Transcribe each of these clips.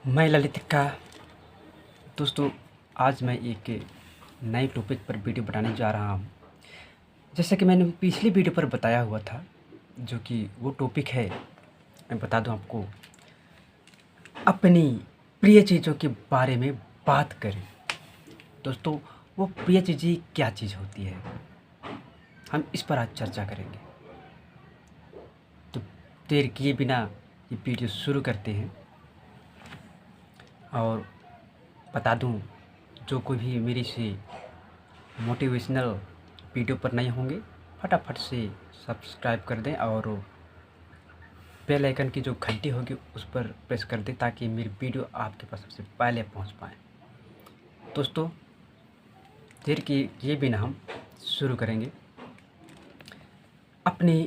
मैं ललित का दोस्तों आज मैं एक नए टॉपिक पर वीडियो बनाने जा रहा हूँ। जैसे कि मैंने पिछली वीडियो पर बताया हुआ था, जो कि वो टॉपिक है, मैं बता दूँ आपको, अपनी प्रिय चीज़ों के बारे में बात करें। दोस्तों वो प्रिय चीज़ें क्या चीज़ होती है, हम इस पर आज चर्चा करेंगे। तो देर किए बिना ये वीडियो शुरू करते हैं। और बता दूं, जो कोई भी मेरी से मोटिवेशनल वीडियो पर नए होंगे, फटाफट से सब्सक्राइब कर दें और बेल आइकन की जो घंटी होगी उस पर प्रेस कर दें, ताकि मेरी वीडियो आपके पास सबसे पहले पहुंच पाए। दोस्तों देर किए बिना हम शुरू करेंगे। अपनी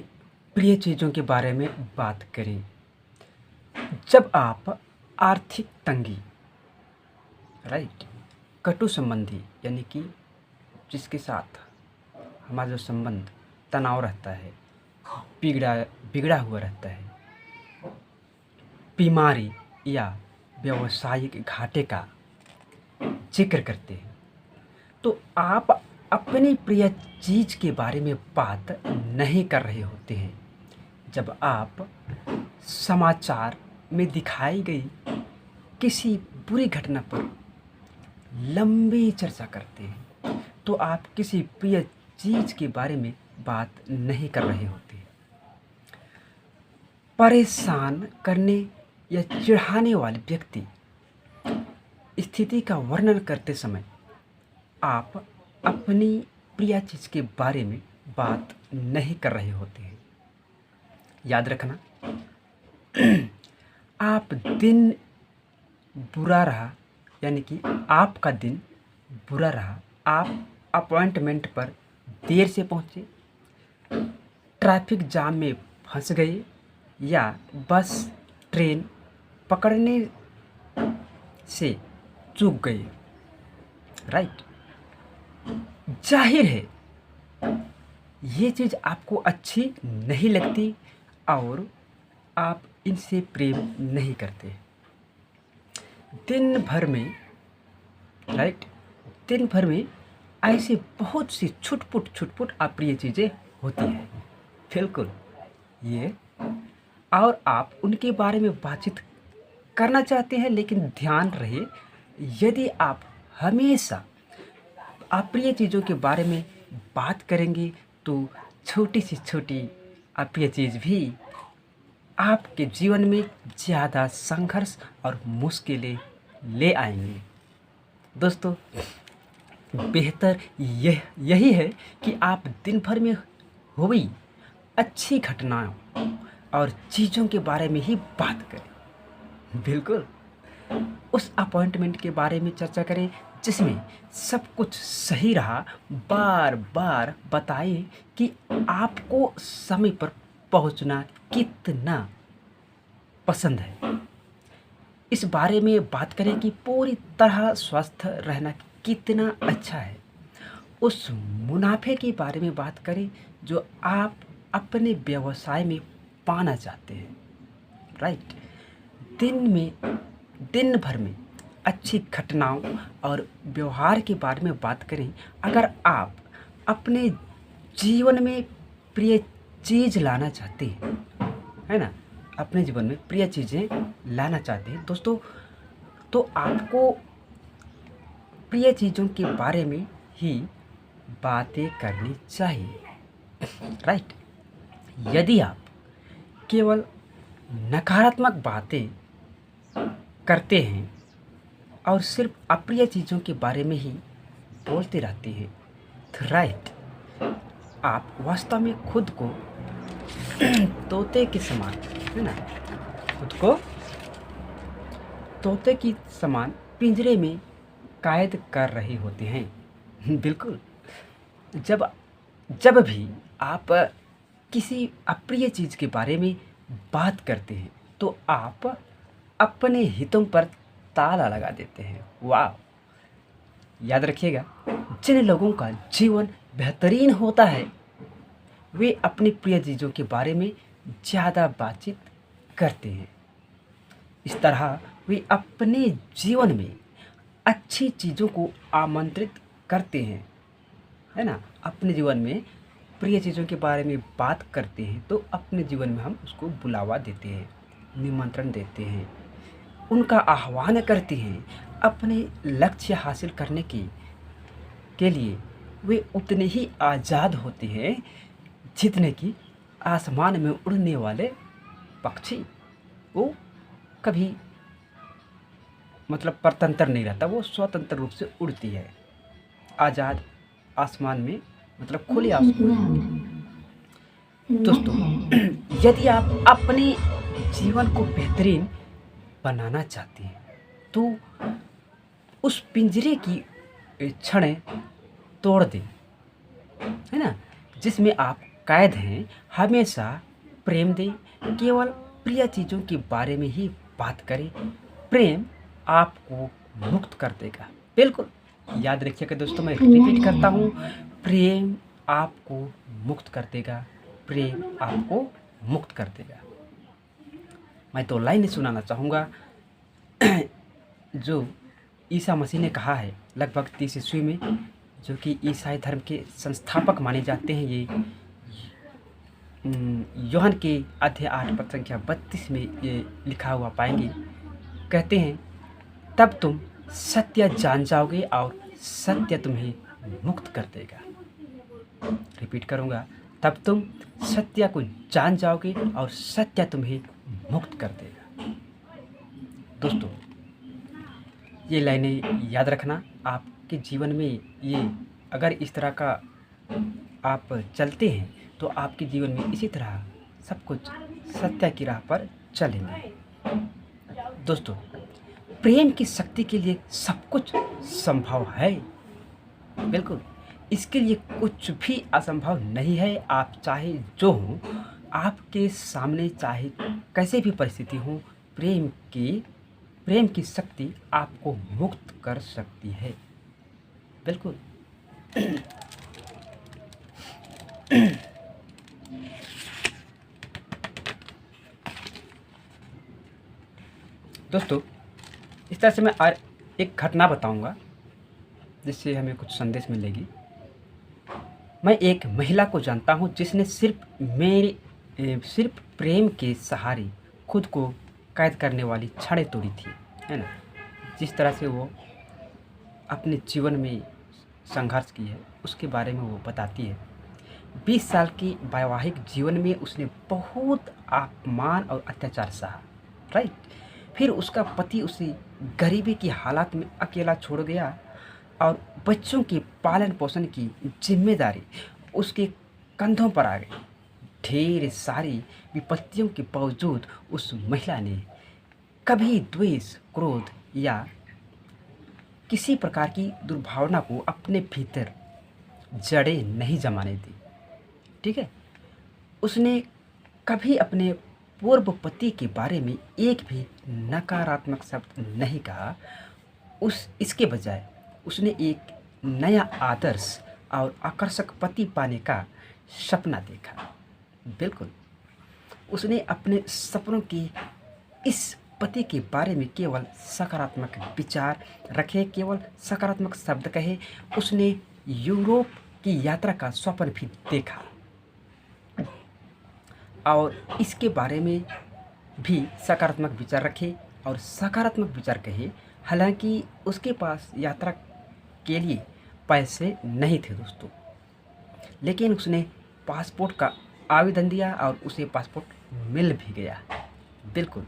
प्रिय चीज़ों के बारे में बात करें। जब आप आर्थिक तंगी, कटु संबंधी, यानी कि जिसके साथ हमारा जो संबंध तनाव रहता है, बिगड़ा हुआ रहता है, बीमारी या व्यावसायिक घाटे का जिक्र करते हैं, तो आप अपनी प्रिय चीज़ के बारे में बात नहीं कर रहे होते हैं। जब आप समाचार में दिखाई गई किसी बुरी घटना पर लंबी चर्चा करते हैं, तो आप किसी प्रिय चीज़ के बारे में बात नहीं कर रहे होते। परेशान करने या चिढ़ाने वाले व्यक्ति स्थिति का वर्णन करते समय आप अपनी प्रिय चीज़ के बारे में बात नहीं कर रहे होते हैं। याद रखना, आप दिन बुरा रहा, यानी कि आपका दिन बुरा रहा, आप अपॉइंटमेंट पर देर से पहुँचे, ट्रैफिक जाम में फंस गए या बस ट्रेन पकड़ने से चूक गए, जाहिर है ये चीज़ आपको अच्छी नहीं लगती और आप इनसे प्रेम नहीं करते। दिन भर में ऐसे बहुत सी छुटपुट अप्रिय चीज़ें होती हैं, बिल्कुल ये, और आप उनके बारे में बातचीत करना चाहते हैं। लेकिन ध्यान रहे, यदि आप हमेशा अप्रिय चीज़ों के बारे में बात करेंगे तो छोटी से छोटी अप्रिय चीज़ भी आपके जीवन में ज़्यादा संघर्ष और मुश्किलें ले आएंगे। दोस्तों बेहतर यही है कि आप दिन भर में हुई अच्छी घटनाओं और चीज़ों के बारे में ही बात करें। बिल्कुल उस अपॉइंटमेंट के बारे में चर्चा करें जिसमें सब कुछ सही रहा। बार बार बताएं कि आपको समय पर पहुंचना कितना पसंद है। इस बारे में बात करें कि पूरी तरह स्वस्थ रहना कितना अच्छा है। उस मुनाफे के बारे में बात करें जो आप अपने व्यवसाय में पाना चाहते हैं। दिन भर में अच्छी घटनाओं और व्यवहार के बारे में बात करें। अगर आप अपने जीवन में प्रिय चीज़ लाना चाहते हैं, है ना, अपने जीवन में प्रिय चीज़ें लाना चाहते हैं दोस्तों, तो आपको प्रिय चीज़ों के बारे में ही बातें करनी चाहिए। यदि आप केवल नकारात्मक बातें करते हैं और सिर्फ अप्रिय चीज़ों के बारे में ही बोलते रहते हैं, तो आप वास्तव में खुद को तोते के समान, है ना, खुद को तोते की समान पिंजरे में कैद कर रहे होते हैं। बिल्कुल जब भी आप किसी अप्रिय चीज़ के बारे में बात करते हैं तो आप अपने हितों पर ताला लगा देते हैं। वाह, याद रखिएगा, जिन लोगों का जीवन बेहतरीन होता है वे अपनी प्रिय चीज़ों के बारे में ज़्यादा बातचीत करते हैं। इस तरह वे अपने जीवन में अच्छी चीज़ों को आमंत्रित करते हैं, है ना। अपने जीवन में प्रिय चीज़ों के बारे में बात करते हैं तो अपने जीवन में हम उसको बुलावा देते हैं, निमंत्रण देते हैं, उनका आह्वान करते हैं। अपने लक्ष्य हासिल करने के लिए वे उतने ही आज़ाद होते हैं जितने कि आसमान में उड़ने वाले पक्षी। वो कभी मतलब परतंत्र नहीं रहता, वो स्वतंत्र रूप से उड़ती है आज़ाद आसमान में, मतलब खुले आसमान में। दोस्तों, यदि आप अपने जीवन को बेहतरीन बनाना चाहते हैं तो उस पिंजरे की छड़ें तोड़ दें, है ना, जिसमें आप कैद हैं। हमेशा प्रेम दें, केवल प्रिय चीज़ों के बारे में ही बात करें। प्रेम आपको मुक्त कर देगा। बिल्कुल याद रखिएगा दोस्तों, मैं रिपीट करता हूँ, प्रेम आपको मुक्त कर देगा, प्रेम आपको मुक्त कर देगा। मैं तो लाइन सुनाना चाहूँगा जो ईसा मसीह ने कहा है लगभग 30 ईस्वी में, जो कि ईसाई धर्म के संस्थापक माने जाते हैं। ये यूहन्ना के अध्याय 8 पद संख्या 32 में ये लिखा हुआ पाएंगे। कहते हैं, तब तुम सत्य जान जाओगे और सत्य तुम्हें मुक्त कर देगा। रिपीट करूँगा, तब तुम सत्य को जान जाओगे और सत्य तुम्हें मुक्त कर देगा। दोस्तों, ये लाइनें याद रखना। आपके जीवन में ये अगर इस तरह का आप चलते हैं तो आपके जीवन में इसी तरह सब कुछ सत्य की राह पर चलेंगे। दोस्तों, प्रेम की शक्ति के लिए सब कुछ संभव है। बिल्कुल, इसके लिए कुछ भी असंभव नहीं है। आप चाहे जो हो, आपके सामने चाहे कैसे भी परिस्थिति हो, प्रेम की शक्ति आपको मुक्त कर सकती है। बिल्कुल। दोस्तों, इस तरह से मैं एक घटना बताऊंगा जिससे हमें कुछ संदेश मिलेगी। मैं एक महिला को जानता हूं जिसने सिर्फ प्रेम के सहारे खुद को कैद करने वाली छड़ें तोड़ी थी, है ना। जिस तरह से वो अपने जीवन में संघर्ष की है उसके बारे में वो बताती है। 20 साल की वैवाहिक जीवन में उसने बहुत अपमान और अत्याचार सहा, राइट। फिर उसका पति उसे गरीबी की हालात में अकेला छोड़ गया और बच्चों के पालन पोषण की जिम्मेदारी उसके कंधों पर आ गई। ढेर सारी विपत्तियों के बावजूद उस महिला ने कभी द्वेष, क्रोध या किसी प्रकार की दुर्भावना को अपने भीतर जड़ें नहीं जमाने दी। ठीक है, उसने कभी अपने पूर्व पति के बारे में एक भी नकारात्मक शब्द नहीं कहा। इसके बजाय उसने एक नया आदर्श और आकर्षक पति पाने का सपना देखा। बिल्कुल, उसने अपने सपनों के इस पति के बारे में केवल सकारात्मक विचार रखे, केवल सकारात्मक शब्द कहे। उसने यूरोप की यात्रा का स्वप्न भी देखा और इसके बारे में भी सकारात्मक विचार रखे और सकारात्मक विचार कहे। हालांकि उसके पास यात्रा के लिए पैसे नहीं थे दोस्तों, लेकिन उसने पासपोर्ट का आवेदन दिया और उसे पासपोर्ट मिल भी गया। बिल्कुल,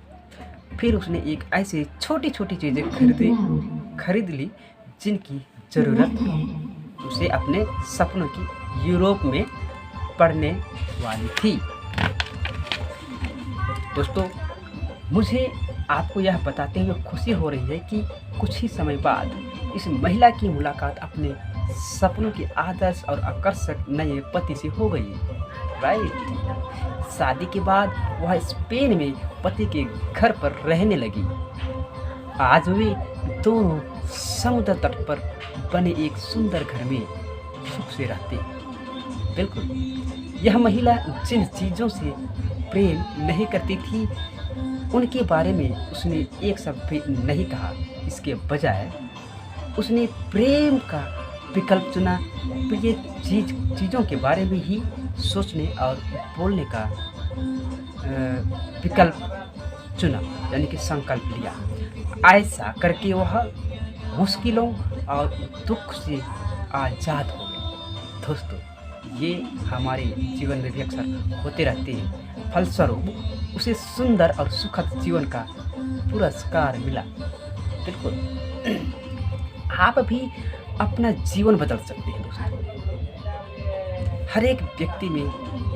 फिर उसने एक ऐसी छोटी छोटी चीज़ें खरीद ली जिनकी ज़रूरत उसे अपने सपनों की यूरोप में पड़ने वाली थी। दोस्तों, मुझे आपको यह बताते हुए खुशी हो रही है कि कुछ ही समय बाद इस महिला की मुलाकात अपने सपनों के आदर्श और आकर्षक नए पति से हो गई, राइट। शादी के बाद वह स्पेन में पति के घर पर रहने लगी। आज वे दोनों समुद्र तट पर बने एक सुंदर घर में सुख से रहते हैं। बिल्कुल, यह महिला जिन चीज़ों से प्रेम नहीं करती थी उनके बारे में उसने एक शब्द भी नहीं कहा। इसके बजाय उसने प्रेम का विकल्प चुना। प्रिय चीज़ों के बारे में ही सोचने और बोलने का विकल्प चुना, यानी कि संकल्प लिया। ऐसा करके वह मुश्किलों और दुख से आज़ाद हो गए। दोस्तों, ये हमारे जीवन में भी अक्सर होते रहते हैं। फलस्वरूप उसे सुंदर और सुखद जीवन का पुरस्कार मिला। बिल्कुल, आप भी अपना जीवन बदल सकते हैं दोस्तों। हर एक व्यक्ति में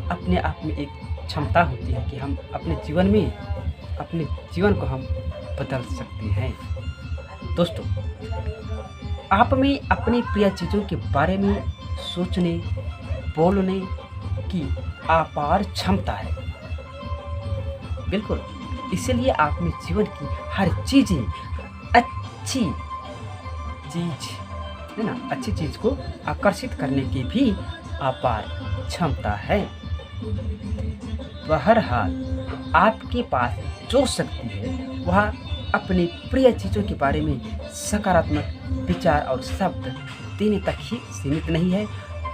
अपने आप में एक क्षमता होती है कि हम अपने जीवन को हम बदल सकते हैं। दोस्तों, आप में अपनी प्रिय चीज़ों के बारे में सोचने बोलने की अपार क्षमता है। बिल्कुल, इसीलिए आप में जीवन की हर चीज़ें अच्छी चीज़ है ना, अच्छी चीज़ को आकर्षित करने की भी अपार क्षमता है। बहरहाल, आपके पास जो शक्ति है वह अपनी प्रिय चीज़ों के बारे में सकारात्मक विचार और शब्द देने तक ही सीमित नहीं है।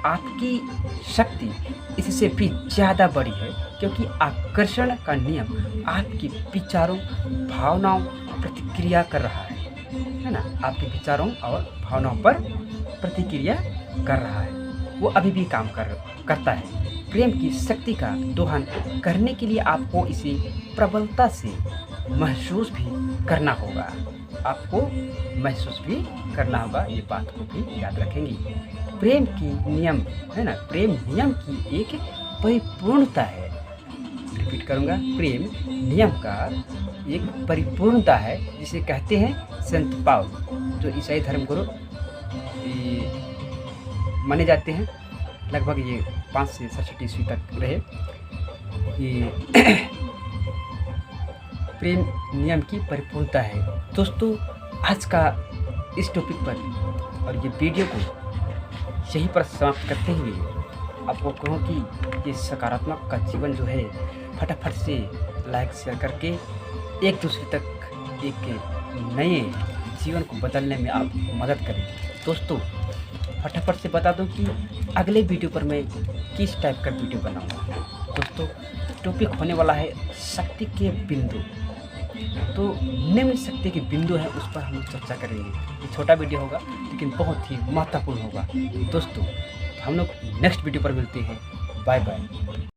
आपकी शक्ति इससे भी ज़्यादा बड़ी है, क्योंकि आकर्षण का नियम आपके विचारों भावनाओं प्रतिक्रिया कर रहा है ना, आपके विचारों और भावनाओं पर प्रतिक्रिया कर रहा है। वो अभी भी काम करता है। प्रेम की शक्ति का दोहन करने के लिए आपको इसे प्रबलता से महसूस भी करना होगा। आपको महसूस भी करना होगा, ये बात को भी याद रखेंगे। प्रेम की नियम है ना, प्रेम नियम की एक परिपूर्णता है। रिपीट करूँगा, प्रेम नियम का एक परिपूर्णता है, जिसे कहते हैं संत पाउल, जो ईसाई धर्म गुरु माने जाते हैं। लगभग ये 5 से 67 ईस्वी तक रहे। ये प्रेम नियम की परिपूर्णता है। दोस्तों, आज का इस टॉपिक पर और ये वीडियो को यहीं पर समाप्त करते हुए आपको कहूँ कि ये सकारात्मक का जीवन जो है, फटाफट से लाइक शेयर करके एक दूसरे तक एक नए जीवन को बदलने में आप मदद करें। दोस्तों, फटाफट से बता दूं कि अगले वीडियो पर मैं किस टाइप का वीडियो बनाऊंगा। दोस्तों, टॉपिक होने वाला है शक्ति के बिंदु। तो निम्न शक्ति के बिंदु है, उस पर हम चर्चा करेंगे। ये छोटा वीडियो होगा, लेकिन बहुत ही महत्वपूर्ण होगा। दोस्तों, हम लोग नेक्स्ट वीडियो पर मिलते हैं। Bye bye.